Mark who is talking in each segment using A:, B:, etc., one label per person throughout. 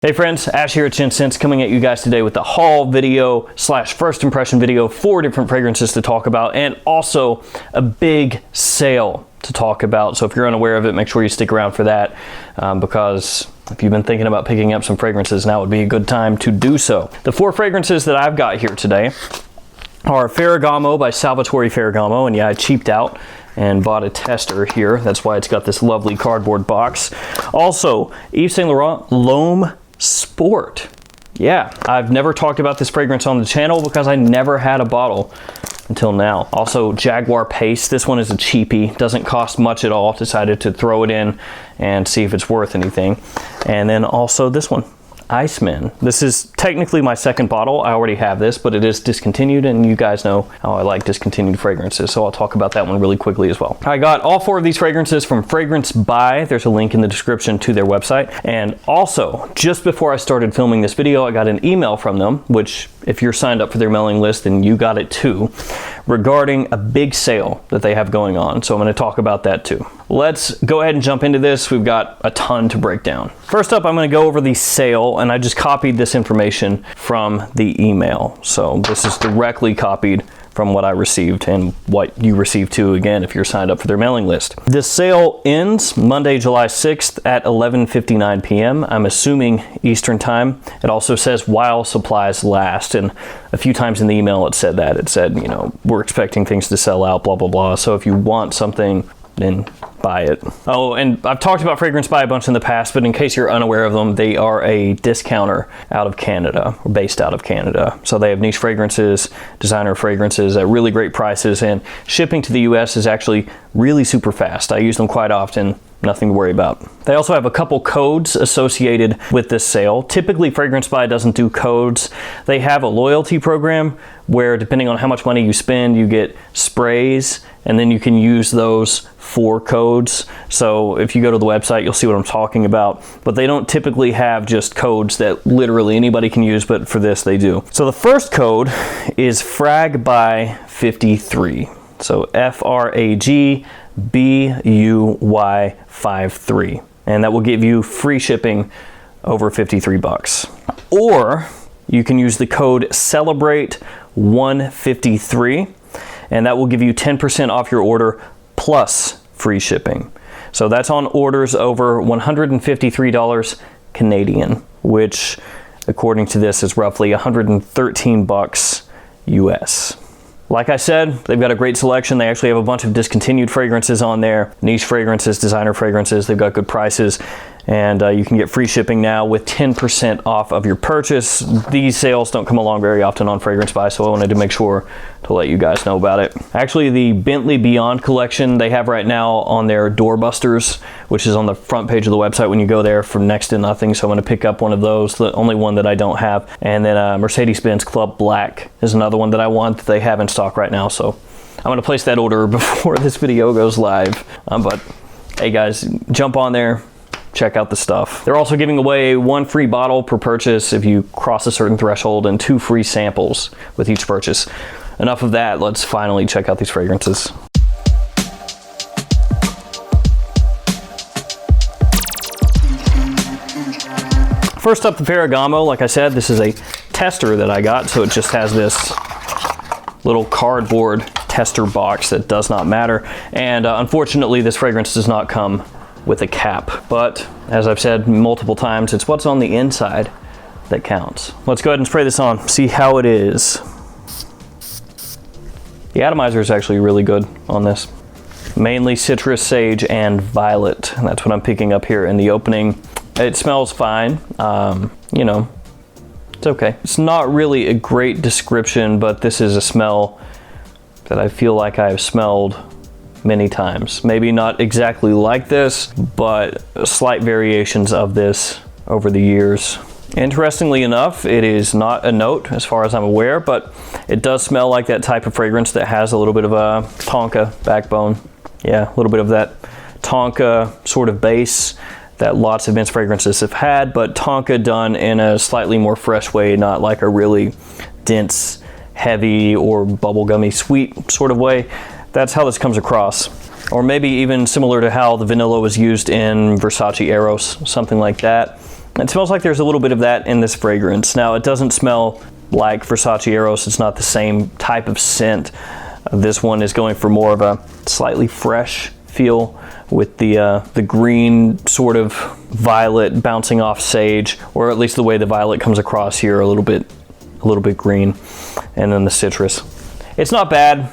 A: Hey friends, Ash here at Gents, coming at you guys today with the haul video slash first impression video, 4 different fragrances to talk about, and also a big sale to talk about. So if you're unaware of it, make sure you stick around for that because if you've been thinking about picking up some fragrances, now would be a good time to do so. The 4 fragrances that I've got here today are Ferragamo by Salvatore Ferragamo, and yeah, I cheaped out and bought a tester here. That's why it's got this lovely cardboard box. Also, Yves Saint Laurent L'Homme Sport. Yeah, I've never talked about this fragrance on the channel because I never had a bottle until now. Also, Jaguar Pace. This one is a cheapie, doesn't cost much at all. Decided to throw it in and see if it's worth anything. And then also this one, Iceman. This is technically my second bottle. I already have this, but it is discontinued, and you guys know how I like discontinued fragrances, so I'll talk about that one really quickly as well. I got all 4 of these fragrances from fragrancebuy. There's a link in the description to their website. And also, just before I started filming this video, I got an email from them, which if you're signed up for their mailing list, then you got it too, regarding a big sale that they have going on. So I'm going to talk about that too. Let's go ahead and jump into this. We've got a ton to break down. First up, I'm going to go over the sale, and I just copied this information from the email. So this is directly copied from what I received and what you received too, again, if you're signed up for their mailing list. This sale ends Monday, July 6th at 11:59 p.m. I'm assuming Eastern time. It also says while supplies last, and a few times in the email it said that. It said, you know, we're expecting things to sell out, blah, blah, blah. So if you want something, then buy it. Oh, and I've talked about fragrancebuy a bunch in the past, but in case you're unaware of them, they are a discounter out of Canada, or based out of Canada. So they have niche fragrances, designer fragrances at really great prices, and shipping to the US is actually really super fast. I use them quite often. Nothing to worry about. They also have a couple codes associated with this sale. Typically, fragrancebuy doesn't do codes. They have a loyalty program where depending on how much money you spend, you get sprays, and then you can use those for codes. So if you go to the website, you'll see what I'm talking about. But they don't typically have just codes that literally anybody can use, but for this they do. So the first code is fragbuy53. So FRAGBUY53, and that will give you free shipping over 53 bucks. Or you can use the code CELEBRATE153, and that will give you 10% off your order plus free shipping. So that's on orders over $153 Canadian, which according to this is roughly 113 bucks US. Like I said, they've got a great selection. They actually have a bunch of discontinued fragrances on there, niche fragrances, designer fragrances. They've got good prices, and you can get free shipping now with 10% off of your purchase. These sales don't come along very often on fragrancebuy, so I wanted to make sure to let you guys know about it. Actually, the Bentley Beyond collection they have right now on their Doorbusters, which is on the front page of the website when you go there for next to nothing. So I'm going to pick up one of those, the only one that I don't have. And then Mercedes-Benz Club Black is another one that I want that they have in stock right now. So I'm going to place that order before this video goes live. But hey guys, jump on there. Check out the stuff. They're also giving away 1 free bottle per purchase if you cross a certain threshold, and 2 free samples with each purchase. Enough of that, let's finally check out these fragrances. First up, the Ferragamo. Like I said, this is a tester that I got, so it just has this little cardboard tester box that does not matter. And unfortunately, this fragrance does not come with a cap, but as I've said multiple times, it's what's on the inside that counts. Let's go ahead and spray this on, see how it is. The atomizer is actually really good on this. Mainly citrus, sage, and violet, and that's what I'm picking up here in the opening. It smells fine. You know, it's okay. It's not really a great description, but this is a smell that I feel like I have smelled many times. Maybe not exactly like this, but slight variations of this over the years. Interestingly enough, it is not a note as far as I'm aware, but it does smell like that type of fragrance that has a little bit of a tonka backbone. Yeah, a little bit of that tonka sort of base that lots of men's fragrances have had, but tonka done in a slightly more fresh way, not like a really dense, heavy, or bubblegummy sweet sort of way. That's how this comes across. Or maybe even similar to how the vanilla was used in Versace Eros, something like that. It smells like there's a little bit of that in this fragrance. Now, it doesn't smell like Versace Eros. It's not the same type of scent. This one is going for more of a slightly fresh feel with the green sort of violet bouncing off sage, or at least the way the violet comes across here, a little bit green, and then the citrus. It's not bad,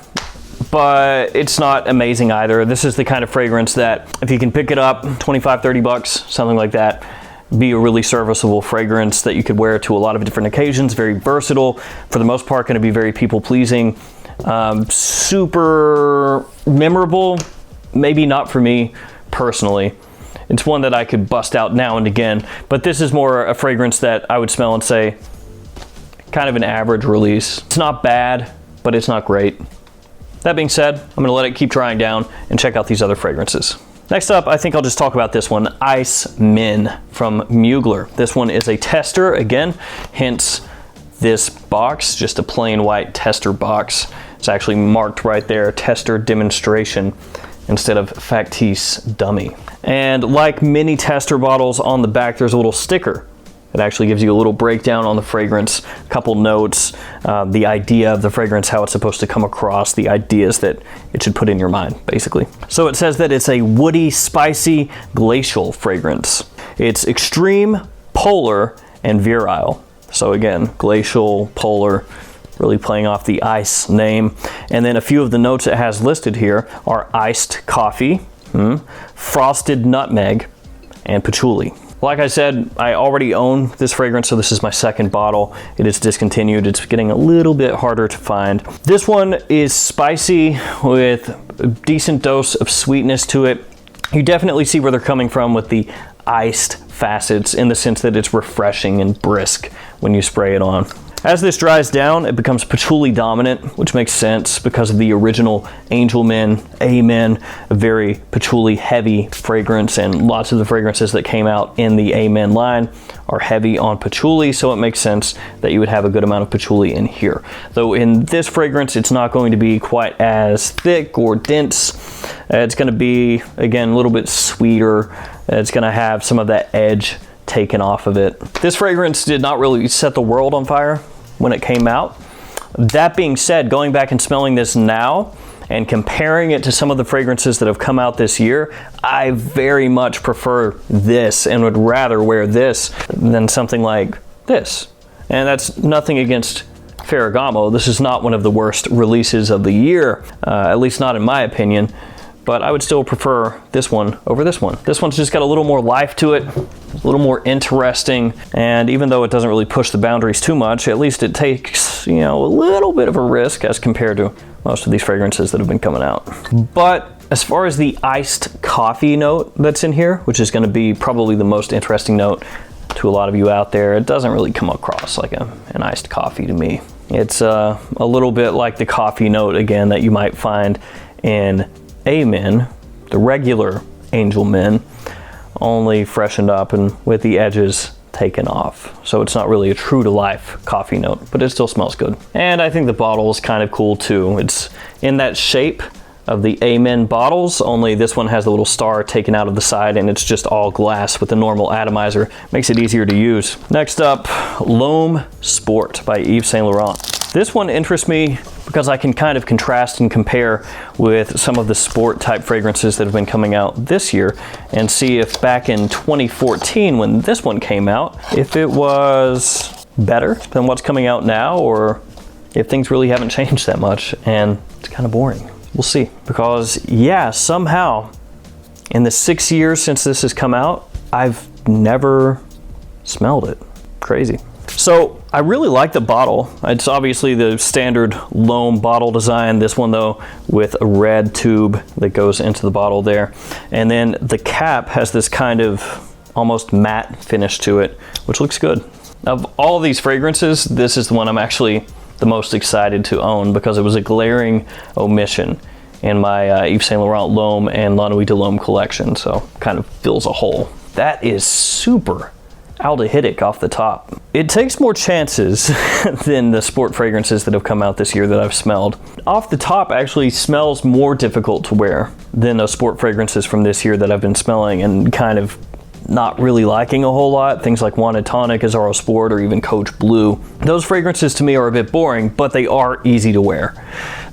A: but it's not amazing either. This is the kind of fragrance that if you can pick it up, 25, 30 bucks, something like that, be a really serviceable fragrance that you could wear to a lot of different occasions. Very versatile, for the most part going to be very people pleasing, super memorable. Maybe not for me personally. It's one that I could bust out now and again, but this is more a fragrance that I would smell and say kind of an average release. It's not bad, but it's not great. That being said, I'm gonna let it keep drying down and check out these other fragrances. Next up, I think I'll just talk about this one, Ice Min from Mugler. This one is a tester, again, hence this box, just a plain white tester box. It's actually marked right there, tester demonstration, instead of factice dummy. And like many tester bottles, on the back there's a little sticker. It actually gives you a little breakdown on the fragrance, a couple notes, the idea of the fragrance, how it's supposed to come across, the ideas that it should put in your mind, basically. So it says that it's a woody, spicy, glacial fragrance. It's extreme, polar, and virile. So again, glacial, polar, really playing off the ice name. And then a few of the notes it has listed here are iced coffee, frosted nutmeg, and patchouli. Like I said, I already own this fragrance, so this is my second bottle. It is discontinued. It's getting a little bit harder to find. This one is spicy with a decent dose of sweetness to it. You definitely see where they're coming from with the iced facets, in the sense that it's refreshing and brisk when you spray it on. As this dries down, it becomes patchouli dominant, which makes sense because of the original Angel Men, Amen, a very patchouli heavy fragrance, and lots of the fragrances that came out in the Amen line are heavy on patchouli, so it makes sense that you would have a good amount of patchouli in here. Though in this fragrance, it's not going to be quite as thick or dense. It's going to be, again, a little bit sweeter. It's going to have some of that edge taken off of it. This fragrance did not really set the world on fire when it came out. That being said, going back and smelling this now and comparing it to some of the fragrances that have come out this year, I very much prefer this and would rather wear this than something like this. And that's nothing against Ferragamo. This is not one of the worst releases of the year, at least not in my opinion. But I would still prefer this one over this one. This one's just got a little more life to it, a little more interesting, and even though it doesn't really push the boundaries too much, at least it takes, a little bit of a risk as compared to most of these fragrances that have been coming out. But as far as the iced coffee note that's in here, which is gonna be probably the most interesting note to a lot of you out there, it doesn't really come across like an iced coffee to me. It's a little bit like the coffee note, again, that you might find in Amen, the regular Angel Men, only freshened up and with the edges taken off. So it's not really a true to life coffee note, but it still smells good. And I think the bottle is kind of cool too. It's in that shape of the Amen bottles, only this one has a little star taken out of the side and it's just all glass with a normal atomizer. Makes it easier to use. Next up, L'Homme Sport by Yves Saint Laurent. This one interests me because I can kind of contrast and compare with some of the sport type fragrances that have been coming out this year and see if back in 2014 when this one came out, if it was better than what's coming out now, or if things really haven't changed that much and it's kind of boring. We'll see. Because yeah, somehow in the 6 years since this has come out, I've never smelled it. Crazy. So I really like the bottle. It's obviously the standard L'Homme bottle design. This one though with a red tube that goes into the bottle there. And then the cap has this kind of almost matte finish to it, which looks good. Of all of these fragrances, this is the one I'm actually the most excited to own because it was a glaring omission in my Yves Saint Laurent L'Homme and La Nuit de l'Homme collection, so kind of fills a hole. That is super aldehydic off the top. It takes more chances than the sport fragrances that have come out this year that I've smelled. Off the top actually smells more difficult to wear than those sport fragrances from this year that I've been smelling and kind of not really liking a whole lot. Things like Wanted Tonic, Azzaro Sport, or even Coach Blue. Those fragrances to me are a bit boring, but they are easy to wear.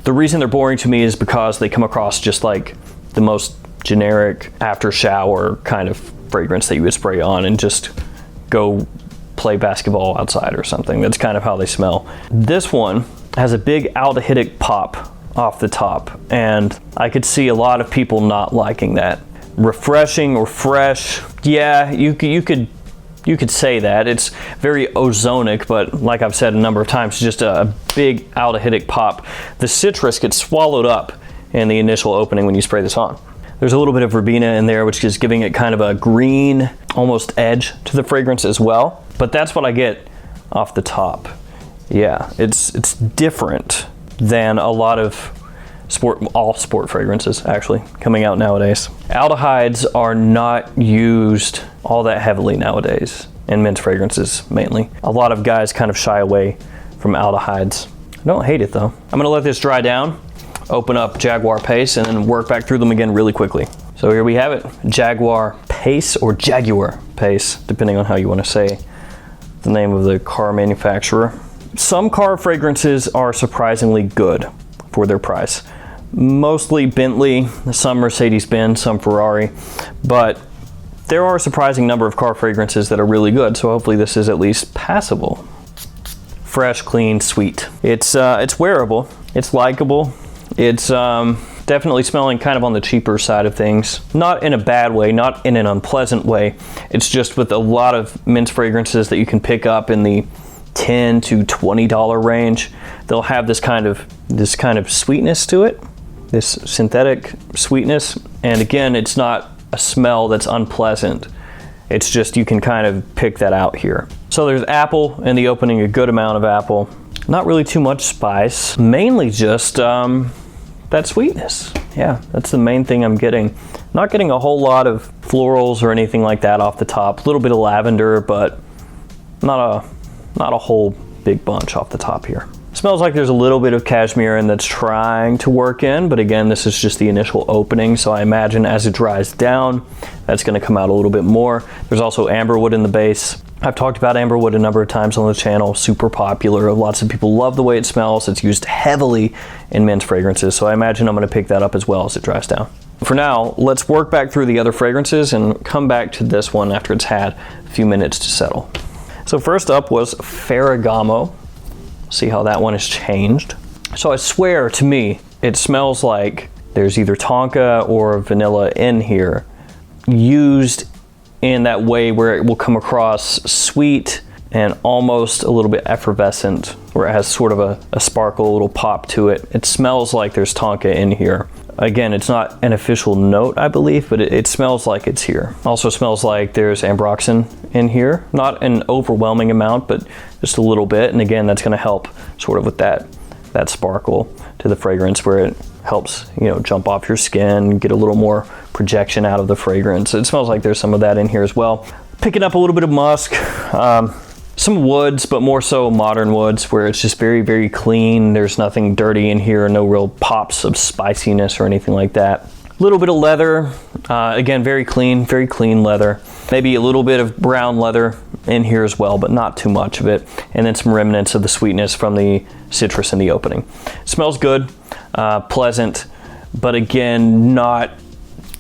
A: The reason they're boring to me is because they come across just like the most generic after shower kind of fragrance that you would spray on and just go play basketball outside or something. That's kind of how they smell. This one has a big aldehydic pop off the top, and I could see a lot of people not liking that. Refreshing or fresh, yeah, you could say that. It's very ozonic, but like I've said a number of times, just a big aldehydic pop. The citrus gets swallowed up in the initial opening when you spray this on. There's a little bit of verbena in there, which is giving it kind of a green, almost edge to the fragrance as well. But that's what I get off the top. Yeah, it's different than a lot of all sport fragrances actually coming out nowadays. Aldehydes are not used all that heavily nowadays in men's fragrances mainly. A lot of guys kind of shy away from aldehydes. I don't hate it though. I'm gonna let this dry down, open up Jaguar Pace, and then work back through them again really quickly. So here we have it, Jaguar Pace, or Jaguar Pace, depending on how you want to say the name of the car manufacturer. Some car fragrances are surprisingly good for their price. Mostly Bentley, some Mercedes-Benz, some Ferrari, but there are a surprising number of car fragrances that are really good, so hopefully this is at least passable. Fresh, clean, sweet. It's wearable, it's likable, it's definitely smelling kind of on the cheaper side of things. Not in a bad way, not in an unpleasant way. It's just with a lot of men's fragrances that you can pick up in the $10 to $20 range, they'll have this kind of sweetness to it, this synthetic sweetness. And again, it's not a smell that's unpleasant. It's just you can kind of pick that out here. So there's apple in the opening, a good amount of apple. Not really too much spice, mainly just that sweetness. Yeah, that's the main thing I'm getting. Not getting a whole lot of florals or anything like that off the top. A little bit of lavender, but not a whole big bunch off the top here. Smells like there's a little bit of cashmere and that's trying to work in, but again, this is just the initial opening, so I imagine as it dries down, that's gonna come out a little bit more. There's also amberwood in the base. I've talked about amberwood a number of times on the channel, super popular. Lots of people love the way it smells. It's used heavily in men's fragrances, so I imagine I'm gonna pick that up as well as it dries down. For now, let's work back through the other fragrances and come back to this one after it's had a few minutes to settle. So first up was Ferragamo. See how that one has changed. So I swear to me, it smells like there's either tonka or vanilla in here, used in that way where it will come across sweet and almost a little bit effervescent, where it has sort of a sparkle, a little pop to it. It smells like there's tonka in here. Again, it's not an official note, I believe, but it smells like it's here. Also smells like there's ambroxan in here. Not an overwhelming amount, but just a little bit. And again, that's gonna help sort of with that sparkle to the fragrance, where it helps, you know, jump off your skin, get a little more projection out of the fragrance. It smells like there's some of that in here as well. Picking up a little bit of musk, some woods, but more so modern woods, where it's just very, very clean. There's nothing dirty in here, no real pops of spiciness or anything like that. A little bit of leather, again, very clean leather. Maybe a little bit of brown leather in here as well, but not too much of it. And then some remnants of the sweetness from the citrus in the opening. It smells good, pleasant, but again, not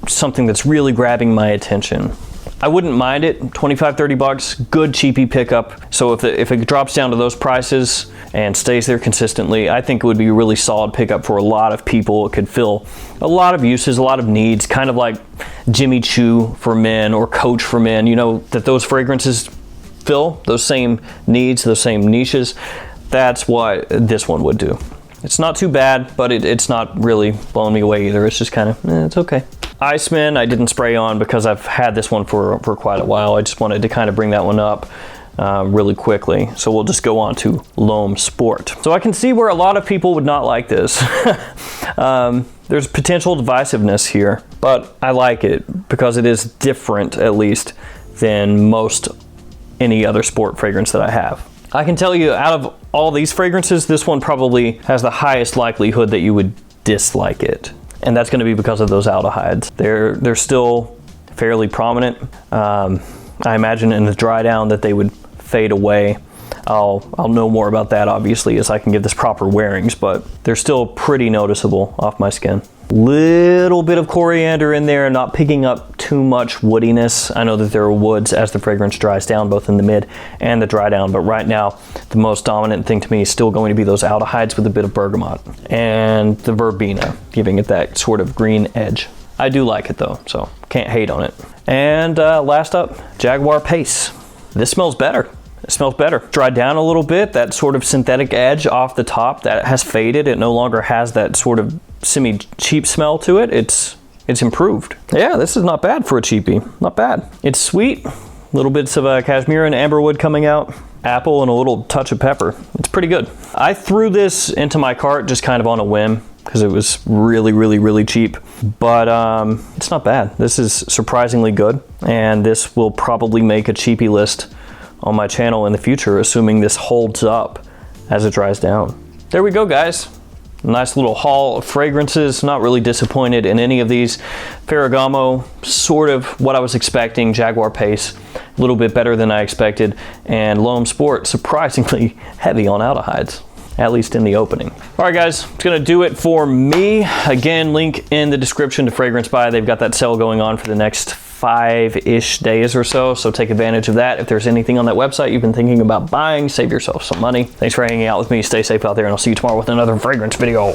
A: something that's really grabbing my attention. I wouldn't mind it, 25, 30 bucks, good cheapy pickup. So if it drops down to those prices and stays there consistently, I think it would be a really solid pickup for a lot of people. It could fill a lot of uses, a lot of needs, kind of like Jimmy Choo for men or Coach for men, you know, that those fragrances fill those same needs, those same niches. That's what this one would do. It's not too bad, but it's not really blowing me away either. It's just kind of, it's okay. Iceman, I didn't spray on because I've had this one for quite a while. I just wanted to kind of bring that one up really quickly. So we'll just go on to L'Homme Sport. So I can see where a lot of people would not like this. There's potential divisiveness here, but I like it because it is different, at least, than most any other sport fragrance that I have. I can tell you, out of all these fragrances, this one probably has the highest likelihood that you would dislike it. And that's going to be because of those aldehydes. They're still fairly prominent. I imagine in the dry down that they would fade away. I'll know more about that obviously as I can give this proper wearings, but they're still pretty noticeable off my skin. Little bit of coriander in there, not picking up too much woodiness. I know that there are woods as the fragrance dries down, both in the mid and the dry down, but right now the most dominant thing to me is still going to be those aldehydes with a bit of bergamot and the verbena, giving it that sort of green edge. I do like it though, so can't hate on it. And last up, Jaguar Pace. This smells better. It smells better. Dried down a little bit, that sort of synthetic edge off the top, that has faded. It no longer has that sort of semi-cheap smell to it. It's improved. Yeah, this is not bad for a cheapie. Not bad. It's sweet. Little bits of cashmere and amberwood coming out. Apple and a little touch of pepper. It's pretty good. I threw this into my cart just kind of on a whim because it was really cheap. But it's not bad. This is surprisingly good. And this will probably make a cheapie list on my channel in the future, assuming this holds up as it dries down. There we go, guys. Nice little haul of fragrances. Not really disappointed in any of these. Ferragamo, sort of what I was expecting. Jaguar Pace, a little bit better than I expected. And L'Homme Sport, surprisingly heavy on aldehydes, at least in the opening. All right, guys, it's gonna do it for me. Again, link in the description to Fragrance Buy. They've got that sale going on for the next 5-ish days or so take advantage of that. If there's anything on that website you've been thinking about buying, save yourself some money. Thanks for hanging out with me. Stay safe out there, and I'll see you tomorrow with another fragrance video.